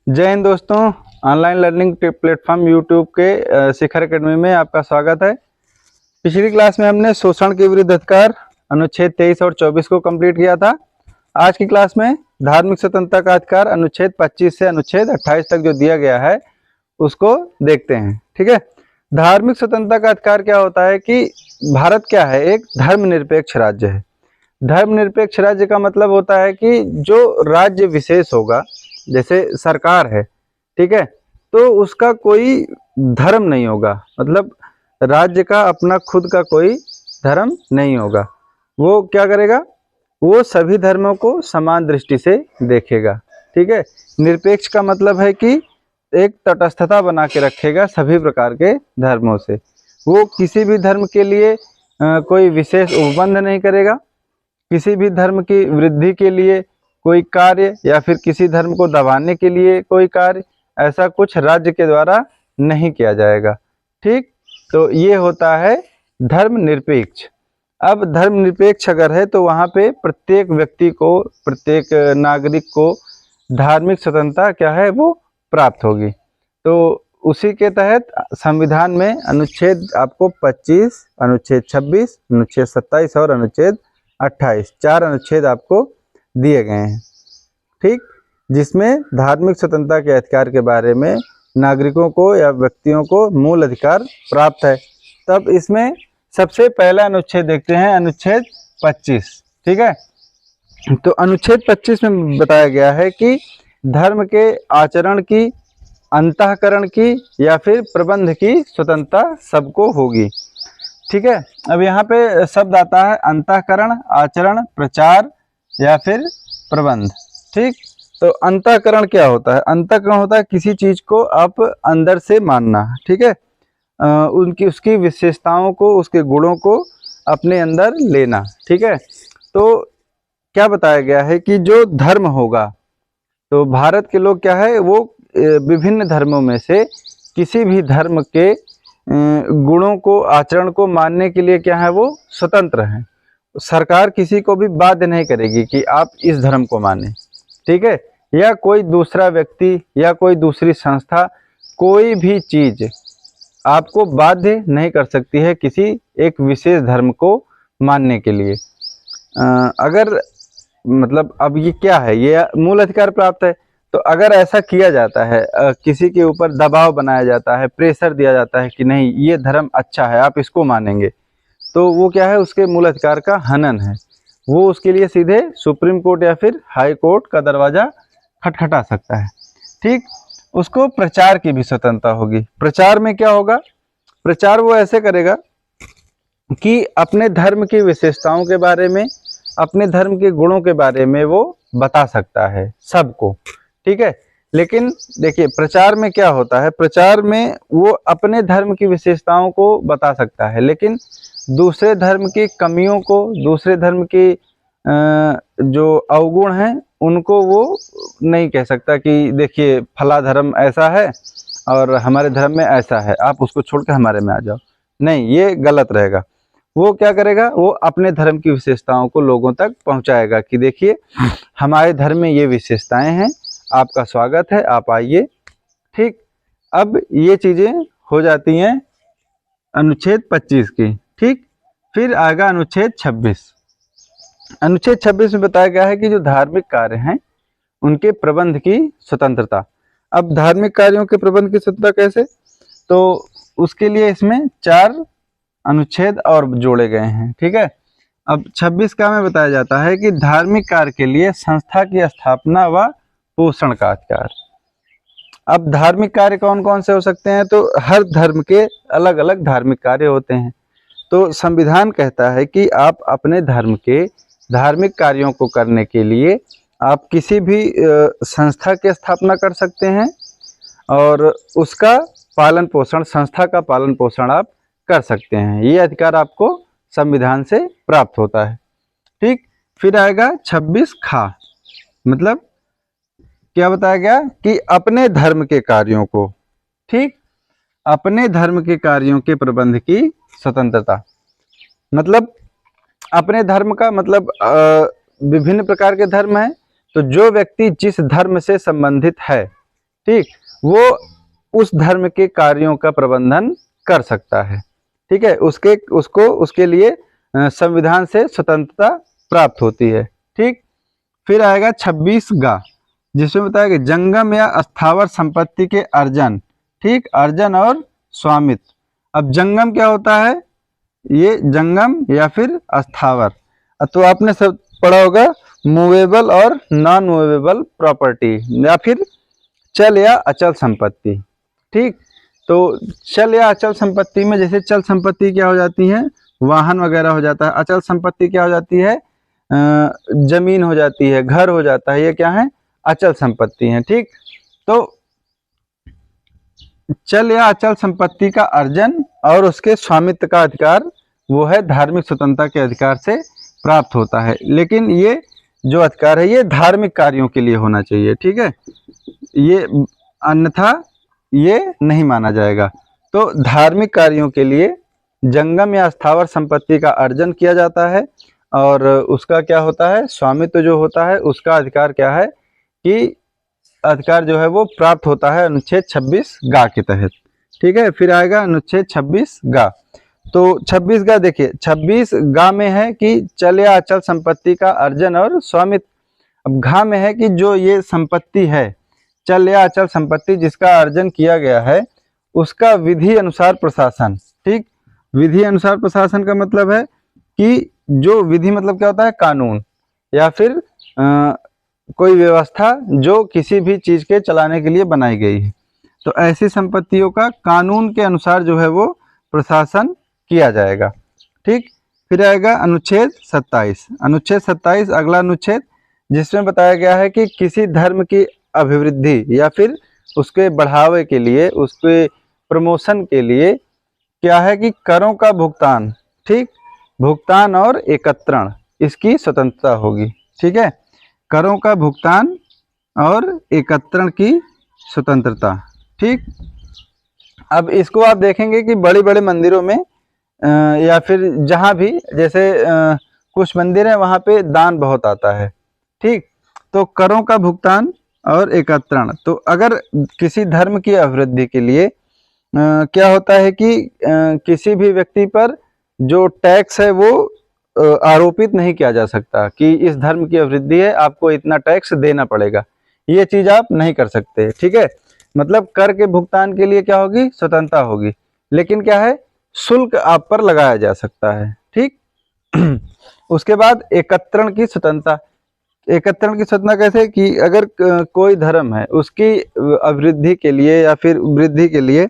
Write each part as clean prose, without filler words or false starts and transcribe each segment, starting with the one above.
जय हिंद दोस्तों। Online learning platform YouTube के शिखर एकेडमी में आपका स्वागत है। पिछली क्लास में हमने शोषण के विरुद्ध अधिकार अनुच्छेद 23 और 24 को कंप्लीट किया था। आज की क्लास में धार्मिक स्वतंत्रता का अधिकार अनुच्छेद 25 से अनुच्छेद 28 तक जो दिया गया है उसको देखते हैं। ठीक है, धार्मिक स्वतंत्रता का अधिकार क्या होता है कि भारत क्या है, एक धर्मनिरपेक्ष राज्य है। धर्मनिरपेक्ष राज्य का मतलब होता है कि जो राज्य विशेष होगा, जैसे सरकार है, ठीक है, तो उसका कोई धर्म नहीं होगा, मतलब राज्य का अपना खुद का कोई धर्म नहीं होगा। वो क्या करेगा, वो सभी धर्मों को समान दृष्टि से देखेगा। ठीक है, निरपेक्ष का मतलब है कि एक तटस्थता बना के रखेगा सभी प्रकार के धर्मों से। वो किसी भी धर्म के लिए कोई विशेष उपबंध नहीं करेगा, किसी भी धर्म की वृद्धि के लिए कोई कार्य या फिर किसी धर्म को दबाने के लिए कोई कार्य, ऐसा कुछ राज्य के द्वारा नहीं किया जाएगा। ठीक, तो ये होता है धर्मनिरपेक्ष। अब धर्मनिरपेक्ष अगर है तो वहाँ पे प्रत्येक व्यक्ति को, प्रत्येक नागरिक को धार्मिक स्वतंत्रता क्या है वो प्राप्त होगी। तो उसी के तहत संविधान में अनुच्छेद आपको 25, अनुच्छेद 26, अनुच्छेद 27 और अनुच्छेद 28, 4 अनुच्छेद आपको दिए गए हैं। ठीक, जिसमें धार्मिक स्वतंत्रता के अधिकार के बारे में नागरिकों को या व्यक्तियों को मूल अधिकार प्राप्त है। तब इसमें सबसे पहला अनुच्छेद देखते हैं, अनुच्छेद 25। ठीक है, तो अनुच्छेद 25 में बताया गया है कि धर्म के आचरण की, अंतःकरण की या फिर प्रबंध की स्वतंत्रता सबको होगी। ठीक है, अब यहाँ पे शब्द आता है अंतःकरण, आचरण, प्रचार या फिर प्रबंध। ठीक, तो अंतःकरण क्या होता है? अंतःकरण होता है किसी चीज को आप अंदर से मानना। ठीक है, उसकी विशेषताओं को, उसके गुणों को अपने अंदर लेना। ठीक है, तो क्या बताया गया है कि जो धर्म होगा, तो भारत के लोग क्या है, वो विभिन्न धर्मों में से किसी भी धर्म के गुणों को, आचरण को मानने के लिए क्या है, वो स्वतंत्र हैं। सरकार किसी को भी बाध्य नहीं करेगी कि आप इस धर्म को माने। ठीक है, या कोई दूसरा व्यक्ति या कोई दूसरी संस्था कोई भी चीज आपको बाध्य नहीं कर सकती है किसी एक विशेष धर्म को मानने के लिए। अगर मतलब अब ये क्या है, ये मूल अधिकार प्राप्त है। तो अगर ऐसा किया जाता है, किसी के ऊपर दबाव बनाया जाता है, प्रेशर दिया जाता है कि नहीं ये धर्म अच्छा है, आप इसको मानेंगे, तो वो क्या है, उसके मूल अधिकार का हनन है। वो उसके लिए सीधे सुप्रीम कोर्ट या फिर हाई कोर्ट का दरवाजा खटखटा सकता है। ठीक, उसको प्रचार की भी स्वतंत्रता होगी। प्रचार में क्या होगा, प्रचार वो ऐसे करेगा कि अपने धर्म की विशेषताओं के बारे में, अपने धर्म के गुणों के बारे में वो बता सकता है सबको। ठीक है, लेकिन देखिए प्रचार में क्या होता है, प्रचार में वो अपने धर्म की विशेषताओं को बता सकता है, लेकिन दूसरे धर्म की कमियों को, दूसरे धर्म की जो अवगुण हैं उनको वो नहीं कह सकता कि देखिए फला धर्म ऐसा है और हमारे धर्म में ऐसा है, आप उसको छोड़ के हमारे में आ जाओ। नहीं, ये गलत रहेगा। वो क्या करेगा, वो अपने धर्म की विशेषताओं को लोगों तक पहुंचाएगा कि देखिए हमारे धर्म में ये विशेषताएं हैं, आपका स्वागत है, आप आइए। ठीक, अब ये चीज़ें हो जाती हैं अनुच्छेद 25 की। ठीक, फिर आएगा अनुच्छेद 26। अनुच्छेद 26 में बताया गया है कि जो धार्मिक कार्य हैं उनके प्रबंध की स्वतंत्रता। अब धार्मिक कार्यों के प्रबंध की स्वतंत्रता कैसे, तो उसके लिए इसमें 4 अनुच्छेद और जोड़े गए हैं। ठीक है, अब 26 का में बताया जाता है कि धार्मिक कार्य के लिए संस्था की स्थापना व पोषण का अधिकार। अब धार्मिक कार्य कौन कौन से हो सकते हैं, तो हर धर्म के अलग अलग धार्मिक कार्य होते हैं। तो संविधान कहता है कि आप अपने धर्म के धार्मिक कार्यों को करने के लिए आप किसी भी संस्था की स्थापना कर सकते हैं और उसका पालन पोषण, संस्था का पालन पोषण आप कर सकते हैं। ये अधिकार आपको संविधान से प्राप्त होता है। ठीक, फिर आएगा 26 खा, मतलब क्या बताया गया कि अपने धर्म के कार्यों को, ठीक, अपने धर्म के कार्यों के प्रबंध की स्वतंत्रता। मतलब अपने धर्म का मतलब विभिन्न प्रकार के धर्म हैं, तो जो व्यक्ति जिस धर्म से संबंधित है, ठीक, वो उस धर्म के कार्यों का प्रबंधन कर सकता है। ठीक है, उसके लिए संविधान से स्वतंत्रता प्राप्त होती है। ठीक, फिर आएगा 26 गा, जिसमें बताया कि जंगम या स्थावर संपत्ति के अर्जन, ठीक, अर्जन और स्वामित्व। अब जंगम क्या होता है, ये जंगम या फिर स्थावर, तो आपने सब पढ़ा होगा मूवेबल और नॉन मूवेबल प्रॉपर्टी, या फिर चल या अचल संपत्ति। ठीक, तो चल या अचल संपत्ति में जैसे चल संपत्ति क्या हो जाती है, वाहन वगैरह हो जाता है। अचल संपत्ति क्या हो जाती है, जमीन हो जाती है, घर हो जाता है, ये क्या है, अचल संपत्ति है। ठीक, तो चल या अचल संपत्ति का अर्जन और उसके स्वामित्व का अधिकार वो है धार्मिक स्वतंत्रता के अधिकार से प्राप्त होता है। लेकिन ये जो अधिकार है ये धार्मिक कार्यों के लिए होना चाहिए। ठीक है, ये अन्यथा ये नहीं माना जाएगा। तो धार्मिक कार्यों के लिए जंगम या स्थावर संपत्ति का अर्जन किया जाता है और उसका क्या होता है, स्वामित्व जो होता है उसका अधिकार क्या है कि अधिकार जो है वो प्राप्त होता है अनुच्छेद 26 गा के तहत। ठीक है, फिर आएगा अनुच्छेद 26 गा। तो 26 गा देखिए, 26 गा में है कि चल या अचल संपत्ति का अर्जन और स्वामित्व। अब घा में है कि जो ये संपत्ति है, चल या अचल संपत्ति जिसका अर्जन किया गया है उसका विधि अनुसार प्रशासन। ठीक, विधि अनुसार प्रशासन का मतलब है कि जो विधि मतलब क्या होता है, कानून या फिर कोई व्यवस्था जो किसी भी चीज के चलाने के लिए बनाई गई है। तो ऐसी संपत्तियों का कानून के अनुसार जो है वो प्रशासन किया जाएगा। ठीक, फिर आएगा अनुच्छेद 27। अनुच्छेद 27 अगला अनुच्छेद, जिसमें बताया गया है कि किसी धर्म की अभिवृद्धि या फिर उसके बढ़ावे के लिए, उसके प्रमोशन के लिए क्या है कि करों का भुगतान, ठीक, भुगतान और एकत्रण इसकी स्वतंत्रता होगी। ठीक है, करों का भुगतान और एकत्रण की स्वतंत्रता। ठीक, अब इसको आप देखेंगे कि बड़े बड़े मंदिरों में या फिर जहाँ भी जैसे कुछ मंदिर है वहाँ पे दान बहुत आता है। ठीक, तो करों का भुगतान और एकत्रण, तो अगर किसी धर्म की अभिवृद्धि के लिए क्या होता है कि किसी भी व्यक्ति पर जो टैक्स है वो आरोपित नहीं किया जा सकता कि इस धर्म की अभिवृद्धि है आपको इतना टैक्स देना पड़ेगा, ये चीज आप नहीं कर सकते। ठीक है, मतलब कर के भुगतान के लिए क्या होगी, स्वतंत्रता होगी, लेकिन क्या है, शुल्क आप पर लगाया जा सकता है। ठीक उसके बाद एकत्रण की स्वतंत्रता। एकत्रण की स्वतंत्रता कैसे कि अगर कोई धर्म है उसकी अभिवृद्धि के लिए या फिर वृद्धि के लिए,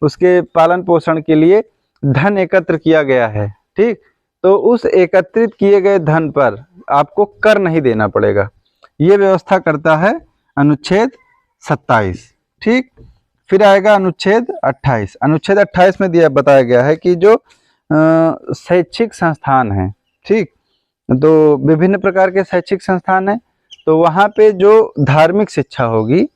उसके पालन पोषण के लिए धन एकत्र किया गया है, ठीक, तो उस एकत्रित किए गए धन पर आपको कर नहीं देना पड़ेगा, ये व्यवस्था करता है अनुच्छेद 27। ठीक, फिर आएगा अनुच्छेद 28। अनुच्छेद 28 में दिया बताया गया है कि जो शैक्षिक संस्थान हैं, ठीक, तो विभिन्न प्रकार के शैक्षिक संस्थान हैं, तो वहाँ पे जो धार्मिक शिक्षा होगी,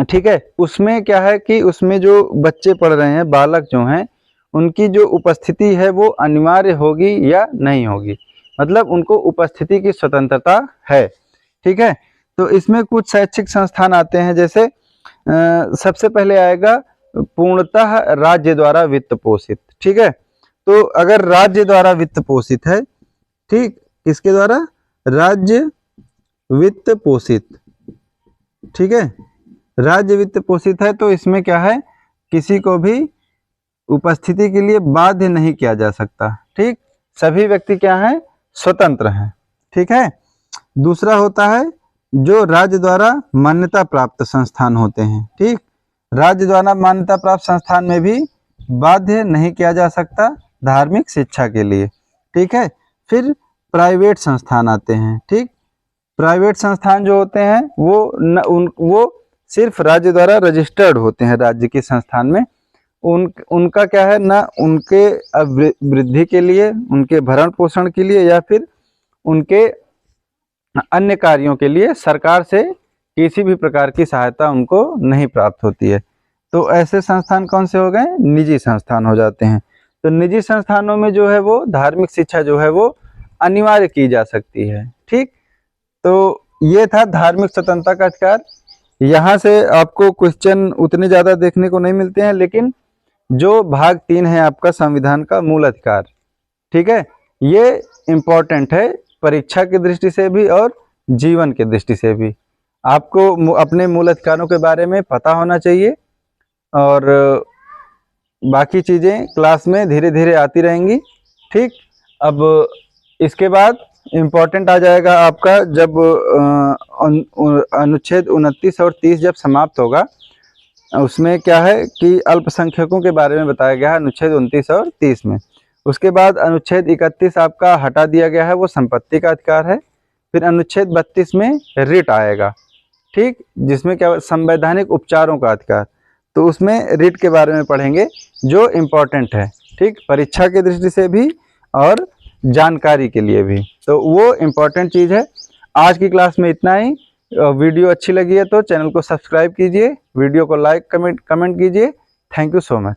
ठीक है, उसमें क्या है कि उसमें जो बच्चे पढ़ रहे हैं, बालक जो हैं, उनकी जो उपस्थिति है वो अनिवार्य होगी या नहीं होगी, मतलब उनको उपस्थिति की स्वतंत्रता है। ठीक है, तो इसमें कुछ शैक्षिक संस्थान आते हैं, जैसे सबसे पहले आएगा पूर्णतः राज्य द्वारा वित्त पोषित। ठीक है, तो अगर राज्य द्वारा वित्त पोषित है, ठीक, किसके द्वारा, राज्य वित्त पोषित, ठीक है, राज्य वित्त पोषित है, तो इसमें क्या है, किसी को भी उपस्थिति के लिए बाध्य नहीं किया जा सकता। ठीक, सभी व्यक्ति क्या हैं, स्वतंत्र हैं। ठीक है, दूसरा होता है जो राज्य द्वारा मान्यता प्राप्त संस्थान होते हैं। ठीक, राज्य द्वारा मान्यता प्राप्त संस्थान में भी बाध्य नहीं किया जा सकता धार्मिक शिक्षा के लिए। ठीक है, फिर प्राइवेट संस्थान आते हैं। ठीक, प्राइवेट संस्थान जो होते हैं वो सिर्फ राज्य द्वारा रजिस्टर्ड होते हैं। राज्य के संस्थान में उनका क्या है ना, उनके वृद्धि के लिए, उनके भरण पोषण के लिए या फिर उनके अन्य कार्यों के लिए सरकार से किसी भी प्रकार की सहायता उनको नहीं प्राप्त होती है। तो ऐसे संस्थान कौन से हो गए, निजी संस्थान हो जाते हैं। तो निजी संस्थानों में जो है वो धार्मिक शिक्षा जो है वो अनिवार्य की जा सकती है। ठीक, तो ये था धार्मिक स्वतंत्रता का अधिकार। यहाँ से आपको क्वेश्चन उतने ज़्यादा देखने को नहीं मिलते हैं, लेकिन जो भाग 3 है आपका संविधान का मूल अधिकार, ठीक है, ये इम्पोर्टेंट है परीक्षा की दृष्टि से भी और जीवन की दृष्टि से भी। आपको अपने मूल अधिकारों के बारे में पता होना चाहिए, और बाकी चीज़ें क्लास में धीरे धीरे आती रहेंगी। ठीक, अब इसके बाद इम्पोर्टेंट आ जाएगा आपका जब अनुच्छेद 29 और 30 जब समाप्त होगा, उसमें क्या है कि अल्पसंख्यकों के बारे में बताया गया है अनुच्छेद 29 और 30 में। उसके बाद अनुच्छेद 31 आपका हटा दिया गया है, वो संपत्ति का अधिकार है। फिर अनुच्छेद 32 में रिट आएगा, ठीक, जिसमें क्या संवैधानिक उपचारों का अधिकार, तो उसमें रिट के बारे में पढ़ेंगे जो इम्पोर्टेंट है, ठीक, परीक्षा की दृष्टि से भी और जानकारी के लिए भी, तो वो इम्पोर्टेंट चीज़ है। आज की क्लास में इतना ही। वीडियो अच्छी लगी है तो चैनल को सब्सक्राइब कीजिए, वीडियो को लाइक कमेंट कीजिए। Thank you so much.